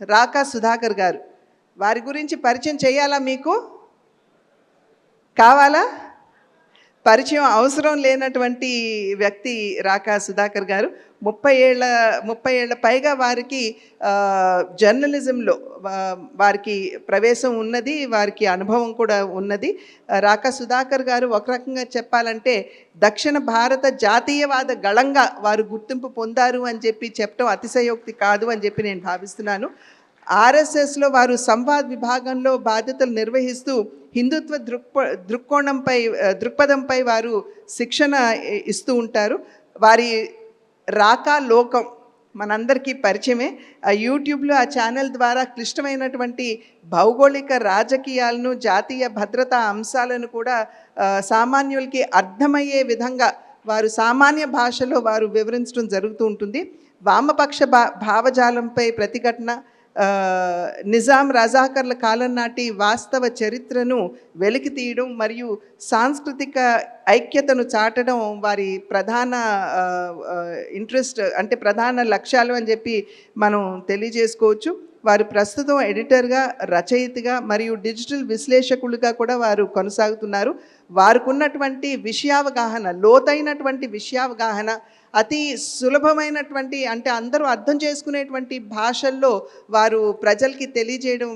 రాకా సుధాకర్ గారు. వారి గురించి పరిచయం చేయాలా మీకు? కావాలా? పరిచయం అవసరం లేనటువంటి వ్యక్తి రాకా సుధాకర్ గారు. 30 ఏళ్ల పైగా వారికి జర్నలిజంలో వారికి ప్రవేశం ఉన్నది, వారికి అనుభవం కూడా ఉన్నది. రాకా సుధాకర్ గారు ఒక రకంగా చెప్పాలంటే దక్షిణ భారత జాతీయవాద గళంగా వారు గుర్తింపు పొందారు అని చెప్పడం అతిశయోక్తి కాదు అని నేను భావిస్తున్నాను. ఆర్ఎస్ఎస్లో వారు సంవాద్ విభాగంలో బాధ్యతలు నిర్వహిస్తూ హిందుత్వ దృక్పథంపై వారు శిక్షణ ఇస్తూ ఉంటారు. వారి రాకా లోకం మనందరికీ పరిచయమే. యూట్యూబ్లో ఆ ఛానల్ ద్వారా క్లిష్టమైనటువంటి భౌగోళిక రాజకీయాలను, జాతీయ భద్రతా అంశాలను కూడా సామాన్యులకి అర్థమయ్యే విధంగా వారు సామాన్య భాషలో వారు వివరించడం జరుగుతూ ఉంటుంది. వామపక్ష భావజాలంపై ప్రతిఘటన, నిజాం రజాకర్ల కాలం నాటి వాస్తవ చరిత్రను వెలికి తీయడం మరియు సాంస్కృతిక ఐక్యతను చాటడం వారి ప్రధాన ఇంట్రెస్ట్, అంటే ప్రధాన లక్ష్యాలు అని మనం తెలియజేసుకోవచ్చు. వారు ప్రస్తుతం ఎడిటర్గా, రచయితగా మరియు డిజిటల్ విశ్లేషకులుగా కూడా వారు కొనసాగుతున్నారు. వారికి ఉన్నటువంటి విషయావగాహన, లోతైనటువంటి విషయావగాహన, అతి సులభమైనటువంటి, అంటే అందరూ అర్థం చేసుకునేటువంటి భాషల్లో వారు ప్రజలకి తెలియజేయడం,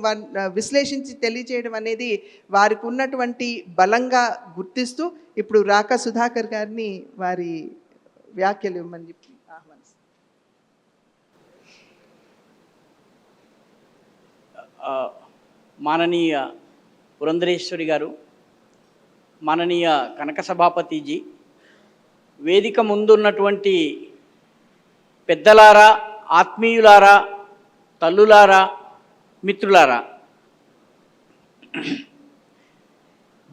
విశ్లేషించి తెలియజేయడం అనేది వారికి ఉన్నటువంటి బలంగా గుర్తిస్తూ ఇప్పుడు రాకా సుధాకర్ గారిని వారి వ్యాఖ్యలు ఇవ్వమని చెప్పి ఆహ్వానిస్తాను. మాననీయ పురంధరేశ్వరి గారు, మాననీయ కనక సభాపతిజీ, వేదిక ముందున్నటువంటి పెద్దలారా, ఆత్మీయులారా, తల్లులారా, మిత్రులారా,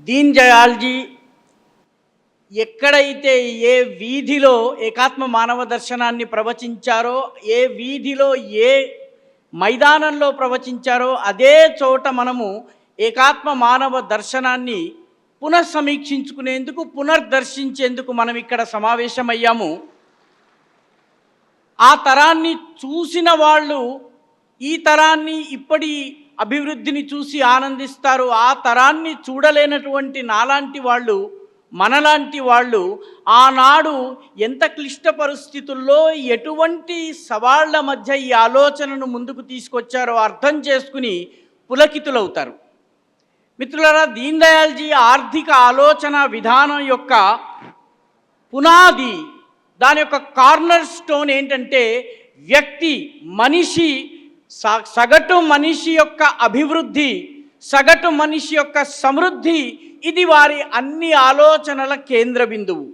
దీన్ దయాల్జీ ఎక్కడైతే ఏ వీధిలో ఏకాత్మ మానవ దర్శనాన్ని ప్రవచించారో, ఏ వీధిలో ఏ మైదానంలో ప్రవచించారో అదే చోట మనము ఏకాత్మ మానవ దర్శనాన్ని పునఃసమీక్షించుకునేందుకు, పునర్దర్శించేందుకు మనం ఇక్కడ సమావేశమయ్యాము. ఆ తరాన్ని చూసిన వాళ్ళు ఈ తరాన్ని, ఇప్పటి అభివృద్ధిని చూసి ఆనందిస్తారు. ఆ తరాన్ని చూడలేనటువంటి నాలాంటి వాళ్ళు, మనలాంటి వాళ్ళు ఆనాడు ఎంత క్లిష్ట పరిస్థితుల్లో ఎటువంటి సవాళ్ల మధ్య ఈ ఆలోచనను ముందుకు తీసుకొచ్చారో అర్థం చేసుకుని పులకితులవుతారు. మిత్రులారా, దీన్ దయాల్జీ ఆర్థిక ఆలోచన విధానం యొక్క పునాది, దాని యొక్క కార్నర్ స్టోన్ ఏంటంటే వ్యక్తి, మనిషి, సగటు మనిషి యొక్క అభివృద్ధి, సగటు మనిషి యొక్క సమృద్ధి, ఇది వారి అన్ని ఆలోచనల కేంద్ర బిందువు.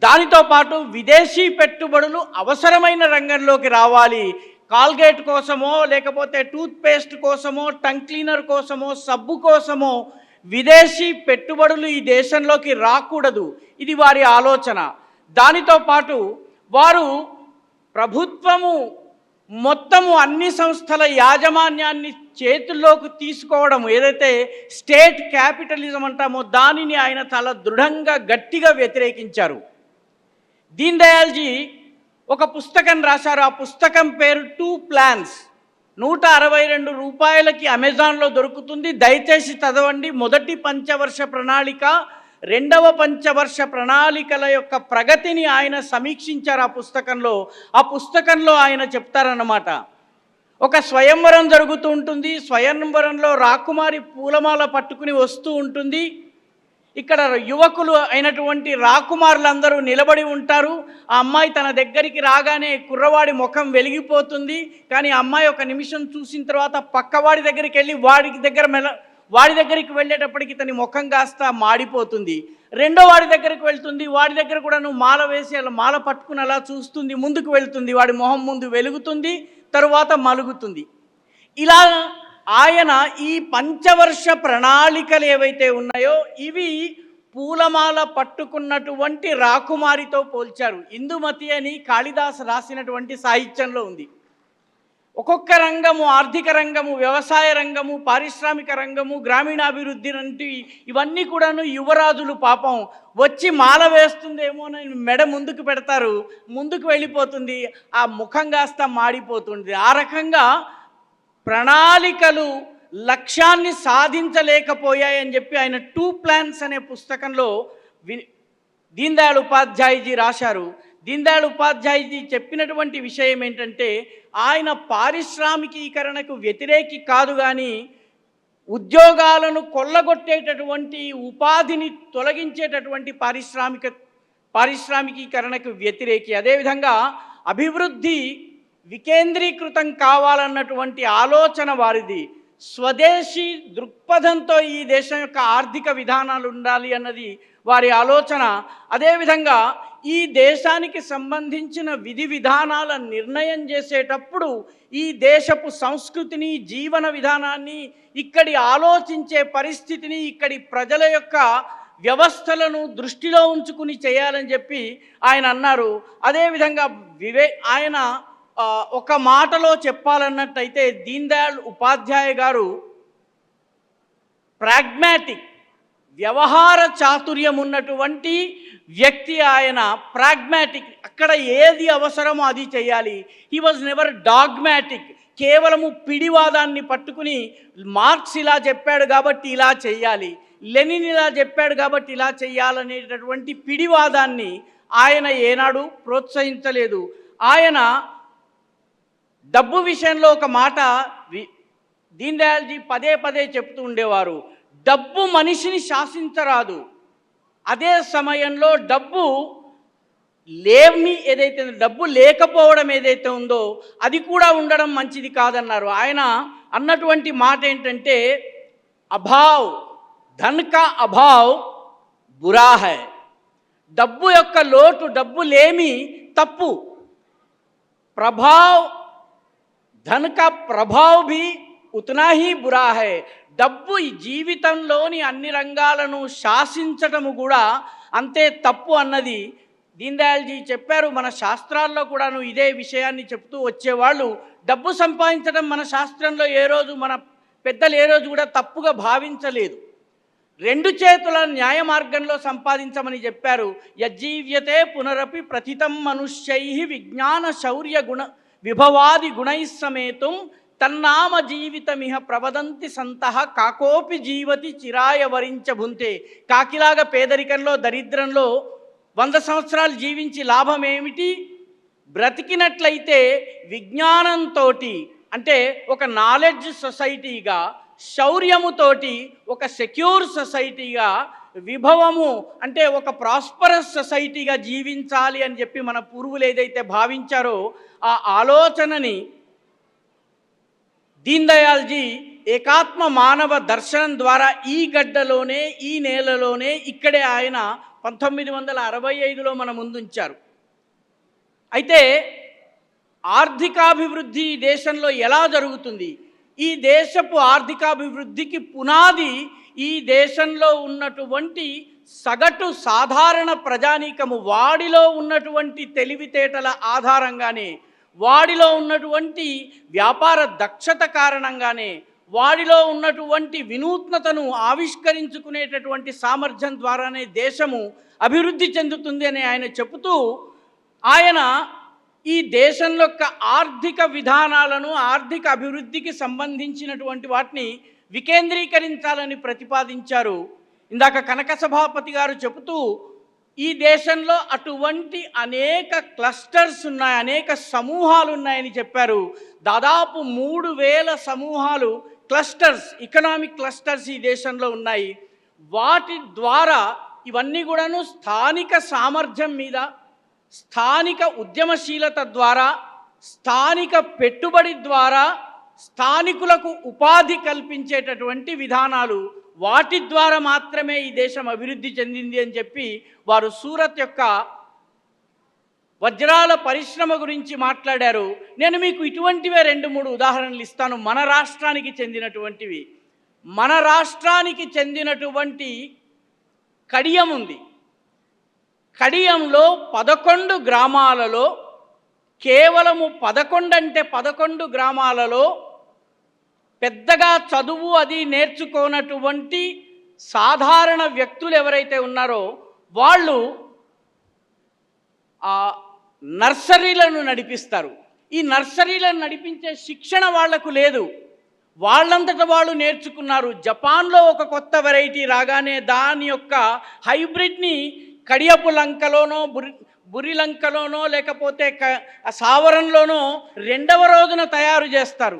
దానితో పాటు విదేశీ పెట్టుబడులు అవసరమైన రంగంలోకి రావాలి. కాల్గేట్ కోసమో, లేకపోతే టూత్పేస్ట్ కోసమో, టంగ్ క్లీనర్ కోసమో, సబ్బు కోసమో విదేశీ పెట్టుబడులు ఈ దేశంలోకి రాకూడదు. ఇది వారి ఆలోచన. దానితో పాటు వారు ప్రభుత్వము మొత్తము అన్ని సంస్థల యాజమాన్యాన్ని చేతుల్లోకి తీసుకోవడం, ఏదైతే స్టేట్ క్యాపిటలిజం అంటామో దానిని ఆయన చాలా దృఢంగా, గట్టిగా వ్యతిరేకించారు. దీన్ దయాల్జీ ఒక పుస్తకం రాశారు. ఆ పుస్తకం పేరు 2 Plans. 162 రూపాయలకి అమెజాన్లో దొరుకుతుంది. దయచేసి చదవండి. మొదటి పంచవర్ష ప్రణాళిక, రెండవ పంచవర్ష ప్రణాళికల యొక్క ప్రగతిని ఆయన సమీక్షించారు ఆ పుస్తకంలో ఆయన చెప్తారన్నమాట. ఒక స్వయంవరం జరుగుతూ ఉంటుంది. స్వయంవరంలో రాకుమారి పూలమాల పట్టుకుని వస్తూ ఉంటుంది. ఇక్కడ యువకులు అయినటువంటి రాకుమారులందరూ నిలబడి ఉంటారు. ఆ అమ్మాయి తన దగ్గరికి రాగానే కుర్రవాడి ముఖం వెలిగిపోతుంది. కానీ ఆ అమ్మాయి ఒక నిమిషం చూసిన తర్వాత పక్కవాడి దగ్గరికి వెళ్ళి వాడి దగ్గరికి వెళ్ళేటప్పటికి తన ముఖం కాస్త మాడిపోతుంది. రెండో వాడి దగ్గరికి వెళ్తుంది. వాడి దగ్గర కూడా నువ్వు మాల వేసి అలా మాల పట్టుకుని అలా చూస్తుంది. ముందుకు వెళ్తుంది. వాడి మొహం ముందు వెలుగుతుంది, తరువాత మలుగుతుంది. ఇలా ఆయన ఈ పంచవర్ష ప్రణాళికలు ఏవైతే ఉన్నాయో ఇవి పూలమాల పట్టుకున్నటువంటి రాకుమారితో పోల్చారు. ఇందుమతి అని కాళిదాసు రాసినటువంటి సాహిత్యంలో ఉంది. ఒక్కొక్క రంగము, ఆర్థిక రంగము, వ్యవసాయ రంగము, పారిశ్రామిక రంగము, గ్రామీణాభివృద్ధి వంటి ఇవన్నీ కూడాను యువరాజులు పాపం వచ్చి మాల వేస్తుందేమో అని మెడ ముందుకు పెడతారు. ముందుకు వెళ్ళిపోతుంది, ఆ ముఖం కాస్త మాడిపోతుంది. ఆ రకంగా ప్రణాళికలు లక్ష్యాన్ని సాధించలేకపోయాయని చెప్పి ఆయన 2 ప్లాన్స్ అనే పుస్తకంలో దీన్ దయాళ్ ఉపాధ్యాయజీ రాశారు. దీన్ దయాళ్ ఉపాధ్యాయజీ చెప్పినటువంటి విషయం ఏంటంటే, ఆయన పారిశ్రామికీకరణకు వ్యతిరేకి కాదు, కానీ ఉద్యోగాలను కొల్లగొట్టేటటువంటి, ఉపాధిని తొలగించేటటువంటి పారిశ్రామికీకరణకు వ్యతిరేకి. అదేవిధంగా అభివృద్ధి వికేంద్రీకృతం కావాలన్నటువంటి ఆలోచన వారిది. స్వదేశీ దృక్పథంతో ఈ దేశం యొక్క ఆర్థిక విధానాలు ఉండాలి అన్నది వారి ఆలోచన. అదేవిధంగా ఈ దేశానికి సంబంధించిన విధి విధానాల నిర్ణయం చేసేటప్పుడు ఈ దేశపు సంస్కృతిని, జీవన విధానాన్ని, ఇక్కడి ఆలోచించే పరిస్థితిని, ఇక్కడి ప్రజల యొక్క వ్యవస్థలను దృష్టిలో ఉంచుకుని చేయాలని చెప్పి ఆయన అన్నారు. అదేవిధంగా ఆయన ఒక మాటలో చెప్పాలన్నట్టయితే దీన్ దయాళ్ ఉపాధ్యాయ గారు ప్రాగ్మాటిక్, వ్యవహార చాతుర్యం ఉన్నటువంటి వ్యక్తి. ఆయన ప్రాగ్మాటిక్, అక్కడ ఏది అవసరమో అది చేయాలి. హీ వాజ్ నెవర్ డాగ్మాటిక్, కేవలము పిడివాదాన్ని పట్టుకుని మార్క్స్ ఇలా చెప్పాడు కాబట్టి ఇలా చేయాలి, లెనిన్ ఇలా చెప్పాడు కాబట్టి ఇలా చేయాలనేటటువంటి పిడివాదాన్ని ఆయన ఏనాడు ప్రోత్సహించలేదు. ఆయన డబ్బు విషయంలో ఒక మాట దీన్ దయాల్జీ పదే పదే చెప్తూ ఉండేవారు, డబ్బు మనిషిని శాసించరాదు, అదే సమయంలో డబ్బు డబ్బు లేకపోవడం ఏదైతే ఉందో అది కూడా ఉండడం మంచిది కాదన్నారు. ఆయన అన్నటువంటి మాట ఏంటంటే, అభావ్ ధన్ కా అభావ్ బురా హై. డబ్బు యొక్క లోటు, డబ్బు లేమి తప్పు. ప్రభావ్ ధన్ కా ప్రభావ్ భీ ఉతనా హీ బురా హై. డబ్బు ఈ జీవితంలోని అన్ని రంగాలను శాసించటము కూడా అంతే తప్పు అన్నది దీన్ దయాల్జీ చెప్పారు. మన శాస్త్రాల్లో కూడాను ఇదే విషయాన్ని చెప్తూ వచ్చేవాళ్ళు. డబ్బు సంపాదించడం మన శాస్త్రంలో ఏ రోజు, మన పెద్దలు ఏ రోజు కూడా తప్పుగా భావించలేదు. 2 చేతుల న్యాయ మార్గంలో సంపాదించమని చెప్పారు. యజ్జీవ్యతే పునరపి ప్రథితం మనుష్యై విజ్ఞాన శౌర్య గుణ విభవాది గుణై సమేతం తన్నామ జీవితమిహ ప్రవదంతి సంతః కాకోపి జీవతి చిరాయ వరించభుంతే. కాకిలాగా పేదరికంలో, దరిద్రంలో 100 సంవత్సరాలు జీవించి లాభం ఏమిటి? బ్రతికినట్లయితే విజ్ఞానంతో, అంటే ఒక నాలెడ్జ్ సొసైటీగా, శౌర్యముతోటి ఒక సెక్యూర్ సొసైటీగా, విభవము అంటే ఒక ప్రాస్పరస్ సొసైటీగా జీవించాలి అని చెప్పి మన పూర్వులు ఏదైతే భావించారో ఆ ఆలోచనని దీన్ దయాల్జీ ఏకాత్మ మానవ దర్శనం ద్వారా ఈ గడ్డలోనే, ఈ నేలలోనే, ఇక్కడే ఆయన 1965లో మన ముందుంచారు. అయితే ఆర్థికాభివృద్ధి ఈ దేశంలో ఎలా జరుగుతుంది? ఈ దేశపు ఆర్థికాభివృద్ధికి పునాది ఈ దేశంలో ఉన్నటువంటి సగటు సాధారణ ప్రజానీకము, వాడిలో ఉన్నటువంటి తెలివితేటల ఆధారంగానే, వాడిలో ఉన్నటువంటి వ్యాపార దక్షత కారణంగానే, వాడిలో ఉన్నటువంటి వినూత్నతను ఆవిష్కరించుకునేటటువంటి సామర్థ్యం ద్వారానే దేశము అభివృద్ధి చెందుతుంది అని ఆయన చెబుతూ, ఆయన ఈ దేశంలో ఆర్థిక విధానాలను, ఆర్థిక అభివృద్ధికి సంబంధించినటువంటి వాటిని వికేంద్రీకరించాలని ప్రతిపాదించారు. ఇందాక కనక సభాపతి గారు చెబుతూ, ఈ దేశంలో అటువంటి అనేక క్లస్టర్స్ ఉన్నాయి, అనేక సమూహాలు ఉన్నాయని చెప్పారు. దాదాపు 3000 సమూహాలు, క్లస్టర్స్, ఎకనామిక్ క్లస్టర్స్ ఈ దేశంలో ఉన్నాయి. వాటి ద్వారా ఇవన్నీ కూడాను స్థానిక సామర్థ్యం మీద, స్థానిక ఉద్యమశీలత ద్వారా, స్థానిక పెట్టుబడి ద్వారా స్థానికులకు ఉపాధి కల్పించేటటువంటి విధానాలు. వాటి ద్వారా మాత్రమే ఈ దేశం అభివృద్ధి చెందింది అని చెప్పి వారు సూరత్ యొక్క వజ్రాల పరిశ్రమ గురించి మాట్లాడారు. నేను మీకు ఇటువంటివే 2-3 ఉదాహరణలు ఇస్తాను. మన రాష్ట్రానికి చెందినటువంటివి. మన రాష్ట్రానికి చెందినటువంటి కడియం ఉంది. కడియంలో 11 గ్రామాలలో, కేవలము 11 అంటే 11 గ్రామాలలో పెద్దగా చదువు అది నేర్చుకోనటువంటి సాధారణ వ్యక్తులు ఎవరైతే ఉన్నారో వాళ్ళు నర్సరీలను నడిపిస్తారు. ఈ నర్సరీలను నడిపించే శిక్షణ వాళ్లకు లేదు. వాళ్ళంతట వాళ్ళు నేర్చుకున్నారు. జపాన్లో ఒక కొత్త వెరైటీ రాగానే దాని యొక్క హైబ్రిడ్ని కడియపు లంకలోనో బురిలంకలోనో లేకపోతే సావరంలోనో రెండవ రోజున తయారు చేస్తారు.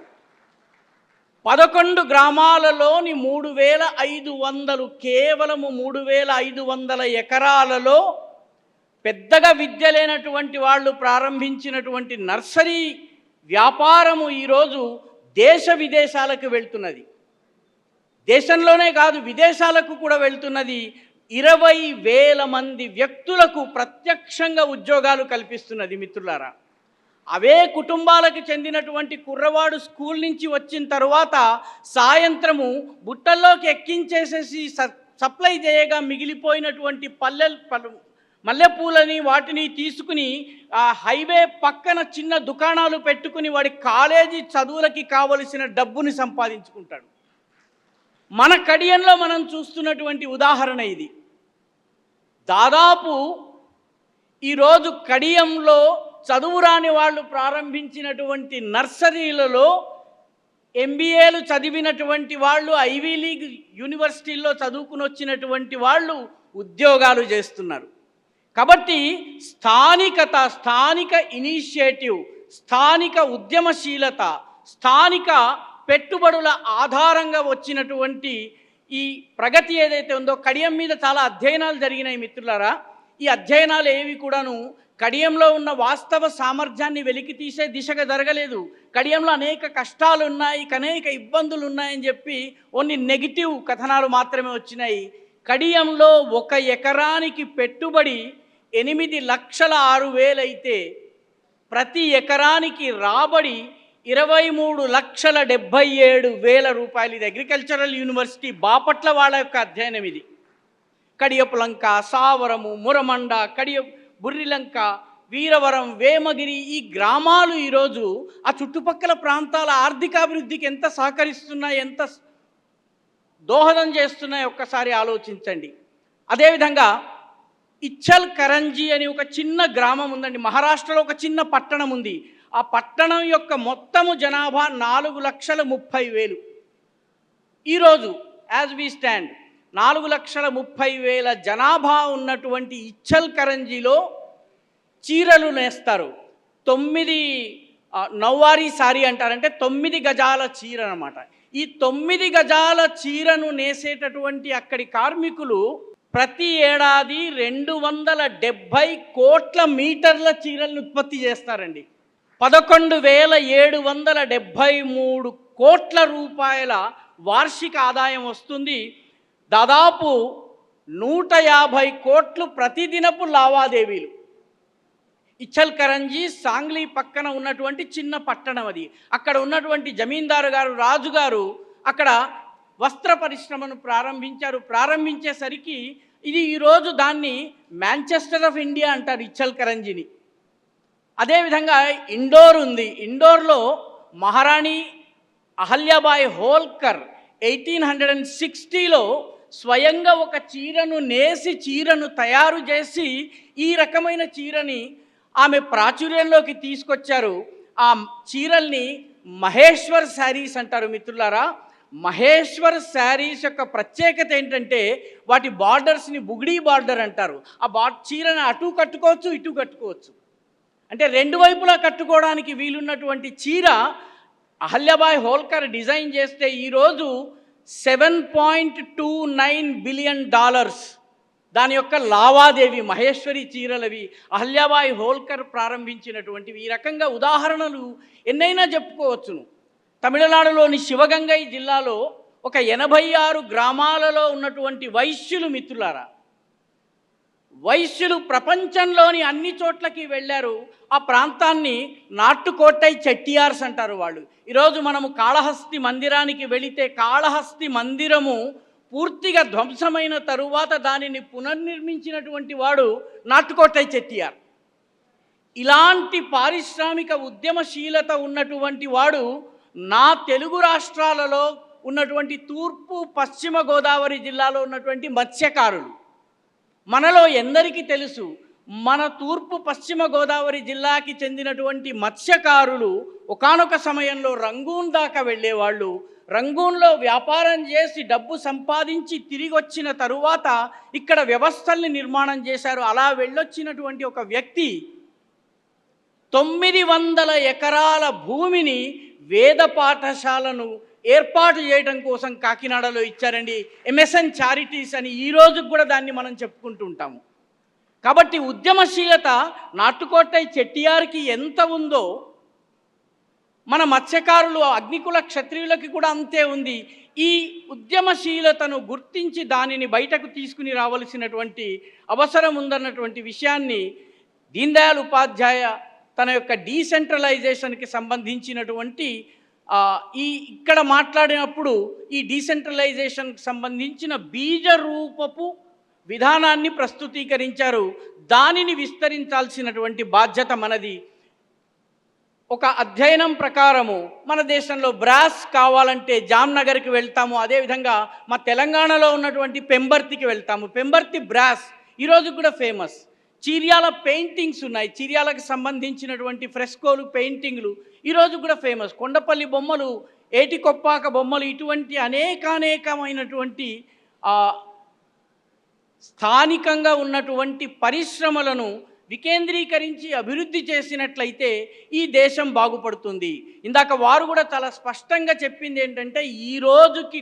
11 గ్రామాలలోని 3500 కేవలము 3500 ఎకరాలలో పెద్దగా విద్య లేనటువంటి వాళ్ళు ప్రారంభించినటువంటి నర్సరీ వ్యాపారము ఈరోజు దేశ విదేశాలకు వెళ్తున్నది. దేశంలోనే కాదు విదేశాలకు కూడా వెళ్తున్నది. 20,000 మంది వ్యక్తులకు ప్రత్యక్షంగా ఉద్యోగాలు కల్పిస్తున్నది. మిత్రులారా, అవే కుటుంబాలకు చెందినటువంటి కుర్రవాడు స్కూల్ నుంచి వచ్చిన తర్వాత సాయంత్రము బుట్టల్లోకి ఎక్కించేసేసి సప్లై చేయగా మిగిలిపోయినటువంటి మల్లెపూలని వాటిని తీసుకుని ఆ హైవే పక్కన చిన్న దుకాణాలు పెట్టుకుని వాడి కాలేజీ చదువులకి కావలసిన డబ్బుని సంపాదించుకుంటాడు. మన కడియంలో మనం చూస్తున్నటువంటి ఉదాహరణ ఇది. దాదాపు ఈరోజు కడియంలో చదువురాని వాళ్ళు ప్రారంభించినటువంటి నర్సరీలలో MBAలు చదివినటువంటి వాళ్ళు, ఐవీ లీగ్ యూనివర్సిటీల్లో చదువుకుని వచ్చినటువంటి వాళ్ళు ఉద్యోగాలు చేస్తున్నారు. కాబట్టి స్థానిక ఇనిషియేటివ్, స్థానిక ఉద్యమశీలత, స్థానిక పెట్టుబడుల ఆధారంగా వచ్చినటువంటి ఈ ప్రగతి ఏదైతే ఉందో, కడియం మీద చాలా అధ్యయనాలు జరిగినాయి మిత్రులారా. ఈ అధ్యయనాలు ఏవి కూడాను కడియంలో ఉన్న వాస్తవ సామర్థ్యాన్ని వెలికి తీసే దిశగా జరగలేదు. కడియంలో అనేక కష్టాలు ఉన్నాయి, అనేక ఇబ్బందులు ఉన్నాయని చెప్పి ఓన్లీ నెగిటివ్ కథనాలు మాత్రమే వచ్చినాయి. కడియంలో 1 ఎకరానికి పెట్టుబడి 8,06,000 అయితే ప్రతి ఎకరానికి రాబడి 23,77,000 రూపాయలు. ఇది అగ్రికల్చరల్ యూనివర్సిటీ బాపట్ల వాళ్ళ యొక్క అధ్యయనం ఇది. కడియపులంక, సావరము, మురమండ, బుర్రిలంక, వీరవరం, వేమగిరి ఈ గ్రామాలు ఈరోజు ఆ చుట్టుపక్కల ప్రాంతాల ఆర్థికాభివృద్ధికి ఎంత సహకరిస్తున్నాయి, ఎంత దోహదం చేస్తున్నాయి ఒక్కసారి ఆలోచించండి. అదేవిధంగా ఇచ్చల్ కరంజీ అని ఒక చిన్న గ్రామం ఉందండి. మహారాష్ట్రలో ఒక చిన్న పట్టణం ఉంది. ఆ పట్టణం యొక్క మొత్తము జనాభా 4,30,000. ఈరోజు యాజ్ వి స్టాండ్ 4,30,000 జనాభా ఉన్నటువంటి ఇచ్చల్ కరంజీలో చీరలు నేస్తారు. 9 నవ్వారీ సారీ అంటారంటే 9 గజాల చీర అన్నమాట. ఈ 9 గజాల చీరను నేసేటటువంటి అక్కడి కార్మికులు ప్రతి ఏడాది 270 కోట్ల మీటర్ల చీరలను ఉత్పత్తి చేస్తారండి. 11,773 కోట్ల రూపాయల వార్షిక ఆదాయం వస్తుంది. దాదాపు 150 కోట్లు ప్రతిదినపు లావాదేవీలు. ఇచ్చల్ కరంజీ సాంగ్లీ పక్కన ఉన్నటువంటి చిన్న పట్టణం అది. అక్కడ ఉన్నటువంటి జమీందారు గారు, రాజుగారు అక్కడ వస్త్ర పరిశ్రమను ప్రారంభించారు. ప్రారంభించేసరికి ఇది ఈరోజు దాన్ని మాంచెస్టర్ ఆఫ్ ఇండియా అంటారు ఇచ్చల్ కరంజీని. అదేవిధంగా ఇండోర్ ఉంది. ఇండోర్లో మహారాణి అహల్యాబాయి హోల్కర్ 1860లో స్వయంగా ఒక చీరను నేసి, చీరను తయారు చేసి ఈ రకమైన చీరని ఆమె ప్రాచుర్యంలోకి తీసుకొచ్చారు. ఆ చీరల్ని మహేశ్వర్ శారీస్ అంటారు మిత్రులారా. మహేశ్వర్ శారీస్ యొక్క ప్రత్యేకత ఏంటంటే వాటి బార్డర్స్ని బుగిడీ బార్డర్ అంటారు. ఆ చీరను అటు కట్టుకోవచ్చు, ఇటు కట్టుకోవచ్చు. అంటే 2 వైపులా కట్టుకోవడానికి వీలున్నటువంటి చీర అహల్యాబాయి హోల్కర్ డిజైన్ చేస్తే ఈరోజు $7.29 బిలియన్ దాని యొక్క లావాదేవీ. మహేశ్వరి చీరలవి అహల్యాబాయి హోల్కర్ ప్రారంభించినటువంటివి. ఈ రకంగా ఉదాహరణలు ఎన్నైనా చెప్పుకోవచ్చును. తమిళనాడులోని శివగంగై జిల్లాలో ఒక 86 గ్రామాలలో ఉన్నటువంటి వైశ్యులు మిత్రులారా, వైశ్యులు ప్రపంచంలోని అన్ని చోట్లకి వెళ్ళారు. ఆ ప్రాంతాన్ని నాటుకోటై చెట్టియార్స్ అంటారు వాళ్ళు. ఈరోజు మనము కాళహస్తి మందిరానికి వెళితే కాళహస్తి మందిరము పూర్తిగా ధ్వంసమైన తరువాత దానిని పునర్నిర్మించినటువంటి వాడు నాటుకోటై చెట్టియార్. ఇలాంటి పారిశ్రామిక ఉద్యమశీలత ఉన్నటువంటి వాడు నా తెలుగు రాష్ట్రాలలో ఉన్నటువంటి తూర్పు పశ్చిమ గోదావరి జిల్లాలో ఉన్నటువంటి మత్స్యకారులు. మనలో ఎందరికీ తెలుసు, మన తూర్పు పశ్చిమ గోదావరి జిల్లాకి చెందినటువంటి మత్స్యకారులు ఒకానొక సమయంలో రంగూన్ దాకా వెళ్ళేవాళ్ళు. రంగూన్లో వ్యాపారం చేసి డబ్బు సంపాదించి తిరిగి వచ్చిన తరువాత ఇక్కడ వ్యవస్థల్ని నిర్మాణం చేశారు. అలా వెళ్ళొచ్చినటువంటి ఒక వ్యక్తి 900 ఎకరాల భూమిని వేద పాఠశాలను ఏర్పాటు చేయడం కోసం కాకినాడలో ఇచ్చారండి. ఎంఎస్ఎన్ చారిటీస్ అని ఈ రోజుకు కూడా దాన్ని మనం చెప్పుకుంటూ ఉంటాము. కాబట్టి ఉద్యమశీలత నాటుకోటయ్య చెట్టియార్కి ఎంత ఉందో మన మత్స్యకారులు అగ్నికుల క్షత్రియులకి కూడా అంతే ఉంది. ఈ ఉద్యమశీలతను గుర్తించి దానిని బయటకు తీసుకుని రావలసినటువంటి అవసరం ఉందన్నటువంటి విషయాన్ని దీన్ దయాళ్ ఉపాధ్యాయ తన యొక్క డీసెంట్రలైజేషన్కి సంబంధించినటువంటి ఇక్కడ మాట్లాడినప్పుడు ఈ డీసెంట్రలైజేషన్కి సంబంధించిన బీజరూపపు విధానాన్ని ప్రస్తుతీకరించారు. దానిని విస్తరించాల్సినటువంటి బాధ్యత మనది. ఒక అధ్యయనం ప్రకారము మన దేశంలో బ్రాస్ కావాలంటే జామ్నగర్కి వెళ్తాము, అదేవిధంగా మా తెలంగాణలో ఉన్నటువంటి పెంబర్తికి వెళ్తాము. పెంబర్తి బ్రాస్ ఈరోజు కూడా ఫేమస్. చీర్యాల పెయింటింగ్స్ ఉన్నాయి, చీర్యాలకు సంబంధించినటువంటి ఫ్రెస్కోలు పెయింటింగ్లు ఈరోజు కూడా ఫేమస్. కొండపల్లి బొమ్మలు, ఏటికొప్పాక బొమ్మలు, ఇటువంటి అనేకమైనటువంటి స్థానికంగా ఉన్నటువంటి పరిశ్రమలను వికేంద్రీకరించి అభివృద్ధి చేసినట్లయితే ఈ దేశం బాగుపడుతుంది. ఇందాక వారు కూడా చాలా స్పష్టంగా చెప్పింది ఏంటంటే ఈ రోజుకి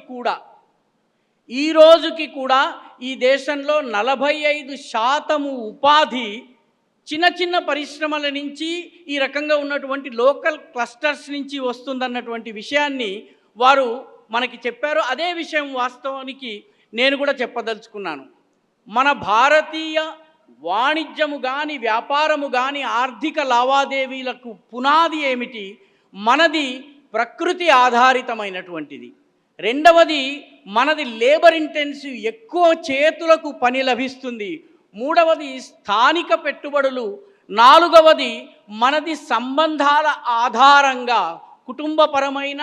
కూడా ఈ దేశంలో 45% ఉపాధి చిన్న చిన్న పరిశ్రమల నుంచి, ఈ రకంగా ఉన్నటువంటి లోకల్ క్లస్టర్స్ నుంచి వస్తుందన్నటువంటి విషయాన్ని వారు మనకి చెప్పారు. అదే విషయం వాస్తవానికి నేను కూడా చెప్పదలుచుకున్నాను. మన భారతీయ వాణిజ్యము కానీ వ్యాపారము కానీ ఆర్థిక లావాదేవీలకు పునాది ఏమిటి? మనది ప్రకృతి ఆధారితమైనటువంటిది. రెండవది, మనది లేబర్ ఇంటెన్సివ్, ఎక్కువ చేతులకు పని లభిస్తుంది. మూడవది స్థానిక పెట్టుబడులు. నాలుగవది మనది సంబంధాల ఆధారంగా కుటుంబపరమైన,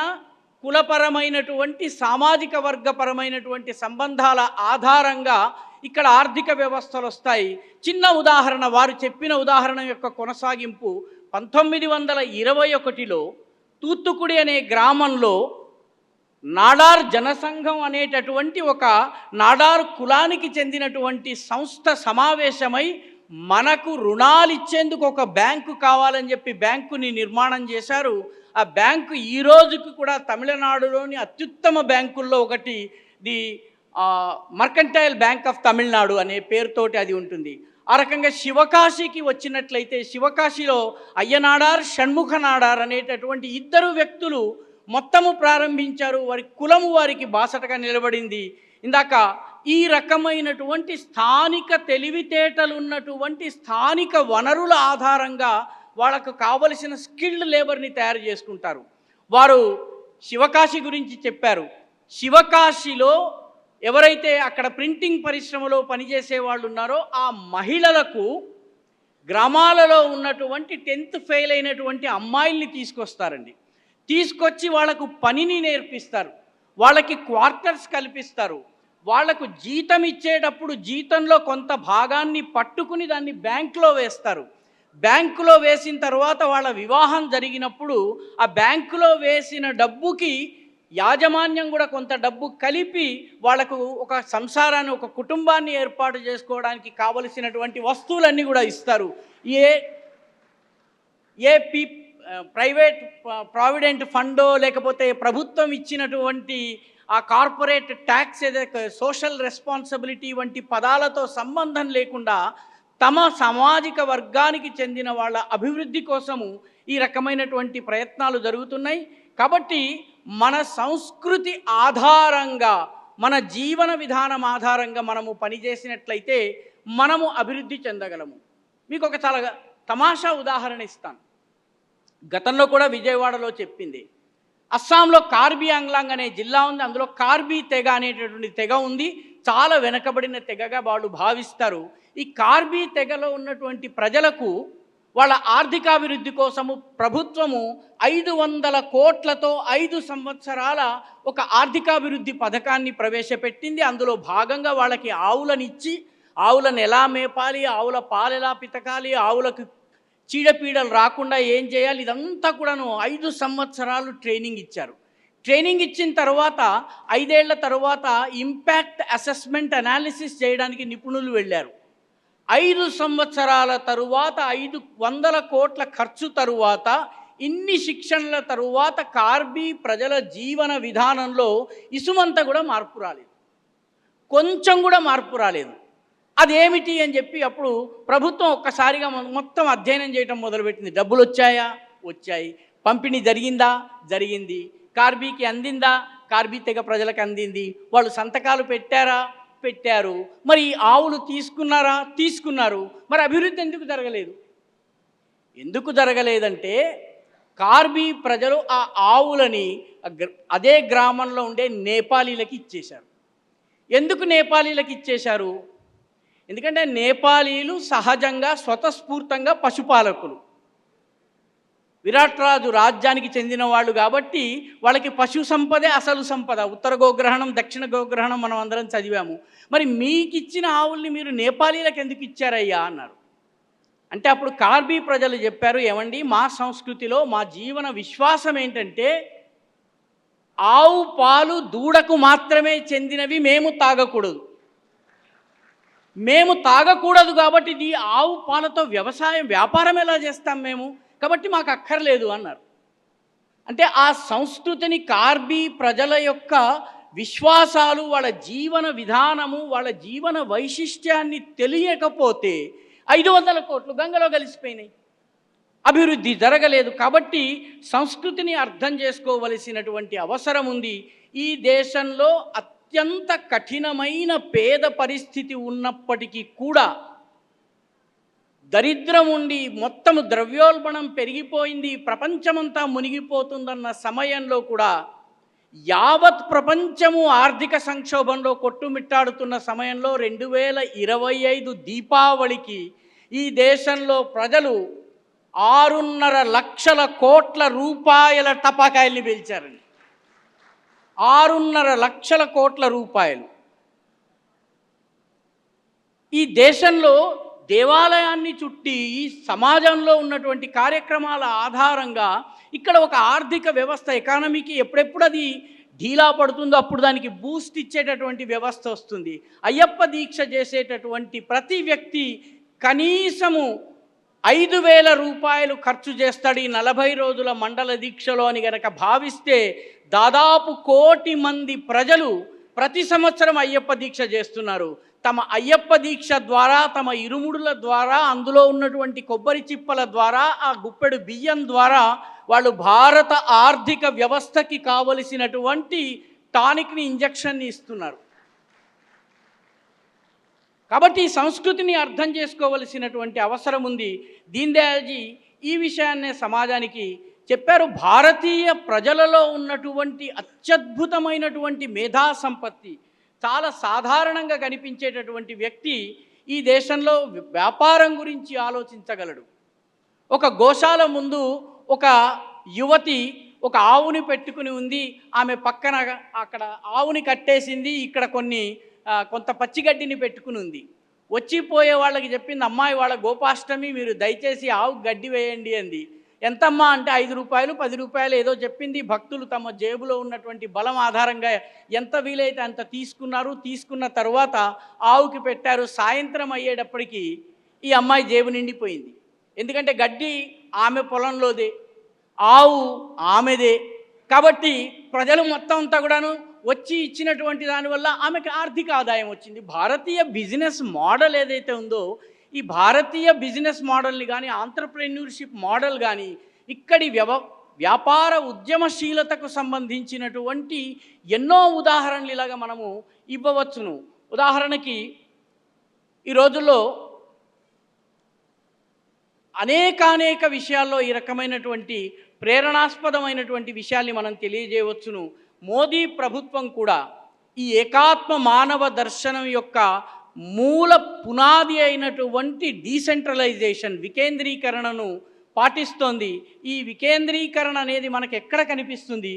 కులపరమైనటువంటి, సామాజిక వర్గపరమైనటువంటి సంబంధాల ఆధారంగా ఇక్కడ ఆర్థిక వ్యవస్థలు వస్తాయి. చిన్న ఉదాహరణ, వారు చెప్పిన ఉదాహరణ యొక్క కొనసాగింపు. 1921లో తూత్తుకుడి అనే గ్రామంలో నాడార్ జనసంఘం అనేటటువంటి ఒక నాడార్ కులానికి చెందినటువంటి సంస్థ సమావేశమై మనకు రుణాలు ఇచ్చేందుకు ఒక బ్యాంకు కావాలని చెప్పి బ్యాంకుని నిర్మాణం చేశారు. ఆ బ్యాంకు ఈ రోజుకి కూడా తమిళనాడులోని అత్యుత్తమ బ్యాంకుల్లో ఒకటి, the mercantile bank of Tamil Nadu అనే పేరుతోటి అది ఉంటుంది. ఆ రకంగా శివకాశికి వచ్చినట్లయితే శివకాశిలో అయ్యనాడార్, షణ్ముఖ నాడార్ అనేటటువంటి ఇద్దరు వ్యక్తులు మొత్తము ప్రారంభించారు. వారి కులము వారికి బాసటగా నిలబడింది. ఇందాక ఈ రకమైనటువంటి స్థానిక తెలివితేటలు ఉన్నటువంటి స్థానిక వనరుల ఆధారంగా వాళ్ళకు కావలసిన స్కిల్డ్ లేబర్ని తయారు చేసుకుంటారు. వారు శివకాశి గురించి చెప్పారు. శివకాశిలో ఎవరైతే అక్కడ ప్రింటింగ్ పరిశ్రమలో పనిచేసే వాళ్ళు ఉన్నారో ఆ మహిళలకు గ్రామాలలో ఉన్నటువంటి 10th ఫెయిల్ అయినటువంటి అమ్మాయిల్ని తీసుకొస్తారండి. తీసుకొచ్చి వాళ్లకు పనిని నేర్పిస్తారు, వాళ్ళకి క్వార్టర్స్ కల్పిస్తారు. వాళ్లకు జీతం ఇచ్చేటప్పుడు జీతంలో కొంత భాగాన్ని పట్టుకుని దాన్ని బ్యాంకులో వేస్తారు. బ్యాంకులో వేసిన తర్వాత వాళ్ళ వివాహం జరిగినప్పుడు ఆ బ్యాంకులో వేసిన డబ్బుకి యాజమాన్యం కూడా కొంత డబ్బు కలిపి వాళ్లకు ఒక సంసారాన్ని, ఒక కుటుంబాన్ని ఏర్పాటు చేసుకోవడానికి కావలసినటువంటి వస్తువులన్నీ కూడా ఇస్తారు. ప్రైవేట్ ప్రావిడెంట్ ఫండో లేకపోతే ప్రభుత్వం ఇచ్చినటువంటి ఆ కార్పొరేట్ ట్యాక్స్ ఏదైతే సోషల్ రెస్పాన్సిబిలిటీ వంటి పదాలతో సంబంధం లేకుండా తమ సామాజిక వర్గానికి చెందిన వాళ్ళ అభివృద్ధి కోసము ఈ రకమైనటువంటి ప్రయత్నాలు జరుగుతున్నాయి. కాబట్టి మన సంస్కృతి ఆధారంగా, మన జీవన విధానం ఆధారంగా మనము పనిచేసినట్లయితే మనము అభివృద్ధి చెందగలము. మీకు ఒక చాలా తమాషా ఉదాహరణ ఇస్తాను. గతంలో కూడా విజయవాడలో చెప్పింది. అస్సాంలో కార్బీ ఆంగ్లాంగ్ అనే జిల్లా ఉంది. అందులో కార్బీ తెగ అనేటటువంటి తెగ ఉంది. చాలా వెనకబడిన తెగగా వాళ్ళు భావిస్తారు. ఈ కార్బీ తెగలో ఉన్నటువంటి ప్రజలకు వాళ్ళ ఆర్థికాభివృద్ధి కోసము ప్రభుత్వము 500 కోట్లతో 5 సంవత్సరాల ఒక ఆర్థికాభివృద్ధి పథకాన్ని ప్రవేశపెట్టింది. అందులో భాగంగా వాళ్ళకి ఆవులనిచ్చి, ఆవులను ఎలా మేపాలి, ఆవుల పాలు ఎలా పితకాలి, ఆవులకు చీడపీడలు రాకుండా ఏం చేయాలి, ఇదంతా కూడాను 5 సంవత్సరాలు ట్రైనింగ్ ఇచ్చారు. ట్రైనింగ్ ఇచ్చిన తర్వాత 5 ఏళ్ల తర్వాత ఇంపాక్ట్ అసెస్మెంట్ అనాలిసిస్ చేయడానికి నిపుణులు వెళ్ళారు. 5 సంవత్సరాల తరువాత 500 కోట్ల ఖర్చు తరువాత ఇన్ని శిక్షణల తరువాత కార్బీ ప్రజల జీవన విధానంలో ఇసుమంత కూడా మార్పు రాలేదు, కొంచెం కూడా మార్పు రాలేదు. అదేమిటి అని చెప్పి అప్పుడు ప్రభుత్వం ఒక్కసారిగా మొత్తం అధ్యయనం చేయడం మొదలుపెట్టింది. డబ్బులు వచ్చాయా? వచ్చాయి. పంపిణీ జరిగిందా? జరిగింది. కార్బీకి అందిందా? కార్బీ తెగ ప్రజలకు అందింది. వాళ్ళు సంతకాలు పెట్టారా? పెట్టారు. మరి ఆవులు తీసుకున్నారా? తీసుకున్నారు. మరి అభివృద్ధి ఎందుకు జరగలేదు? ఎందుకు జరగలేదంటే కార్బీ ప్రజలు ఆ ఆవులని అదే గ్రామంలో ఉండే నేపాలీలకి ఇచ్చేశారు. ఎందుకు నేపాలీలకు ఇచ్చేశారు? ఎందుకంటే నేపాలీలు సహజంగా స్వతస్ఫూర్తంగా పశుపాలకులు, విరాట్ రాజు రాజ్యానికి చెందిన వాళ్ళు కాబట్టి వాళ్ళకి పశు సంపదే అసలు సంపద. ఉత్తర గోగ్రహణం, దక్షిణ గోగ్రహణం మనం అందరం చదివాము. మరి మీకు ఇచ్చిన ఆవుల్ని మీరు నేపాలీలకు ఎందుకు ఇచ్చారయ్యా అన్నారు. అంటే అప్పుడు కార్బీ ప్రజలు చెప్పారు, ఏమండి మా సంస్కృతిలో మా జీవన విశ్వాసం ఏంటంటే ఆవు పాలు దూడకు మాత్రమే చెందినవి, మేము తాగకూడదు. మేము తాగకూడదు కాబట్టి ఈ ఆవు పాలతో వ్యాపారం ఎలా చేస్తాం మేము, కాబట్టి మాకు అక్కర్లేదు అన్నారు. అంటే ఆ సంస్కృతిని, కార్బీ ప్రజల యొక్క విశ్వాసాలు, వాళ్ళ జీవన విధానము, వాళ్ళ జీవన వైశిష్ట్యాన్ని తెలియకపోతే 500 కోట్లు గంగలో కలిసిపోయినాయి, అభివృద్ధి జరగలేదు. కాబట్టి సంస్కృతిని అర్థం చేసుకోవలసినటువంటి అవసరం ఉంది. ఈ దేశంలో అత్యంత కఠినమైన పేద పరిస్థితి ఉన్నప్పటికీ కూడా, దరిద్రం ఉండి మొత్తము ద్రవ్యోల్బణం పెరిగిపోయింది, ప్రపంచమంతా మునిగిపోతుందన్న సమయంలో కూడా, యావత్ ప్రపంచము ఆర్థిక సంక్షోభంలో కొట్టుమిట్టాడుతున్న సమయంలో 2025 దీపావళికి ఈ దేశంలో ప్రజలు 6.5 లక్షల కోట్ల రూపాయల టపాకాయల్ని పేల్చారండి. 6.5 లక్షల కోట్ల రూపాయలు. ఈ దేశంలో దేవాలయాన్ని చుట్టి ఈ సమాజంలో ఉన్నటువంటి కార్యక్రమాల ఆధారంగా ఇక్కడ ఒక ఆర్థిక వ్యవస్థ, ఎకానమీకి ఎప్పుడెప్పుడు అది ఢీలా పడుతుందో అప్పుడు దానికి బూస్ట్ ఇచ్చేటటువంటి వ్యవస్థ వస్తుంది. అయ్యప్ప దీక్ష చేసేటటువంటి ప్రతి వ్యక్తి కనీసము 5,000 రూపాయలు ఖర్చు చేస్తాడు ఈ 40 రోజుల మండల దీక్షలో అని గనక భావిస్తే, దాదాపు 1 కోటి మంది ప్రజలు ప్రతి సంవత్సరం అయ్యప్ప దీక్ష చేస్తున్నారు. తమ అయ్యప్ప దీక్ష ద్వారా, తమ ఇరుముడుల ద్వారా, అందులో ఉన్నటువంటి కొబ్బరి చిప్పల ద్వారా, ఆ గుప్పెడు బియ్యం ద్వారా వాళ్ళు భారత ఆర్థిక వ్యవస్థకి కావలసినటువంటి టానిక్ని, ఇంజక్షన్ని ఇస్తున్నారు. కాబట్టి ఈ సంస్కృతిని అర్థం చేసుకోవలసినటువంటి అవసరం ఉంది. దీన్ దయాల్జీ ఈ విషయాన్నే సమాజానికి చెప్పారు. భారతీయ ప్రజలలో ఉన్నటువంటి అత్యద్భుతమైనటువంటి మేధా సంపత్తి, చాలా సాధారణంగా కనిపించేటటువంటి వ్యక్తి ఈ దేశంలో వ్యాపారం గురించి ఆలోచించగలడు. ఒక గోశాల ముందు ఒక యువతి ఒక ఆవుని పెట్టుకుని ఉంది. ఆమె పక్కన అక్కడ ఆవుని కట్టేసింది, ఇక్కడ కొంత పచ్చిగడ్డిని పెట్టుకుని ఉంది. వచ్చిపోయే వాళ్ళకి చెప్పింది, అమ్మాయి వాళ్ళ గోపాష్టమి, మీరు దయచేసి ఆవు గడ్డి వేయండి అంది. ఎంతమ్మా అంటే 5 రూపాయలు 10 రూపాయలు ఏదో చెప్పింది. భక్తులు తమ జేబులో ఉన్నటువంటి బలం ఆధారంగా ఎంత వీలైతే అంత తీసుకున్నారు. తీసుకున్న తర్వాత ఆవుకి పెట్టారు. సాయంత్రం అయ్యేటప్పటికీ ఈ అమ్మాయి జేబు నిండిపోయింది. ఎందుకంటే గడ్డి ఆమె పొలంలోదే, ఆవు ఆమెదే. కాబట్టి ప్రజలు మొత్తం అంతా కూడాను వచ్చి ఇచ్చినటువంటి దానివల్ల ఆమెకు ఆర్థిక ఆదాయం వచ్చింది. భారతీయ బిజినెస్ మోడల్ ఏదైతే ఉందో, ఈ భారతీయ బిజినెస్ మోడల్ని కానీ, ఆంట్రప్రెన్యూర్షిప్ మోడల్ కానీ, ఇక్కడి వ్యాపార ఉద్యమశీలతకు సంబంధించినటువంటి ఎన్నో ఉదాహరణలు ఇలాగా మనము ఇవ్వవచ్చును. ఉదాహరణకి ఈ రోజుల్లో అనేక విషయాల్లో ఈ రకమైనటువంటి ప్రేరణాస్పదమైనటువంటి విషయాల్ని మనం తెలియజేయవచ్చును. మోదీ ప్రభుత్వం కూడా ఈ ఏకాత్మ మానవ దర్శనం యొక్క మూల పునాది అయినటువంటి డీసెంట్రలైజేషన్, వికేంద్రీకరణను పాటిస్తోంది. ఈ వికేంద్రీకరణ అనేది మనకు ఎక్కడ కనిపిస్తుంది?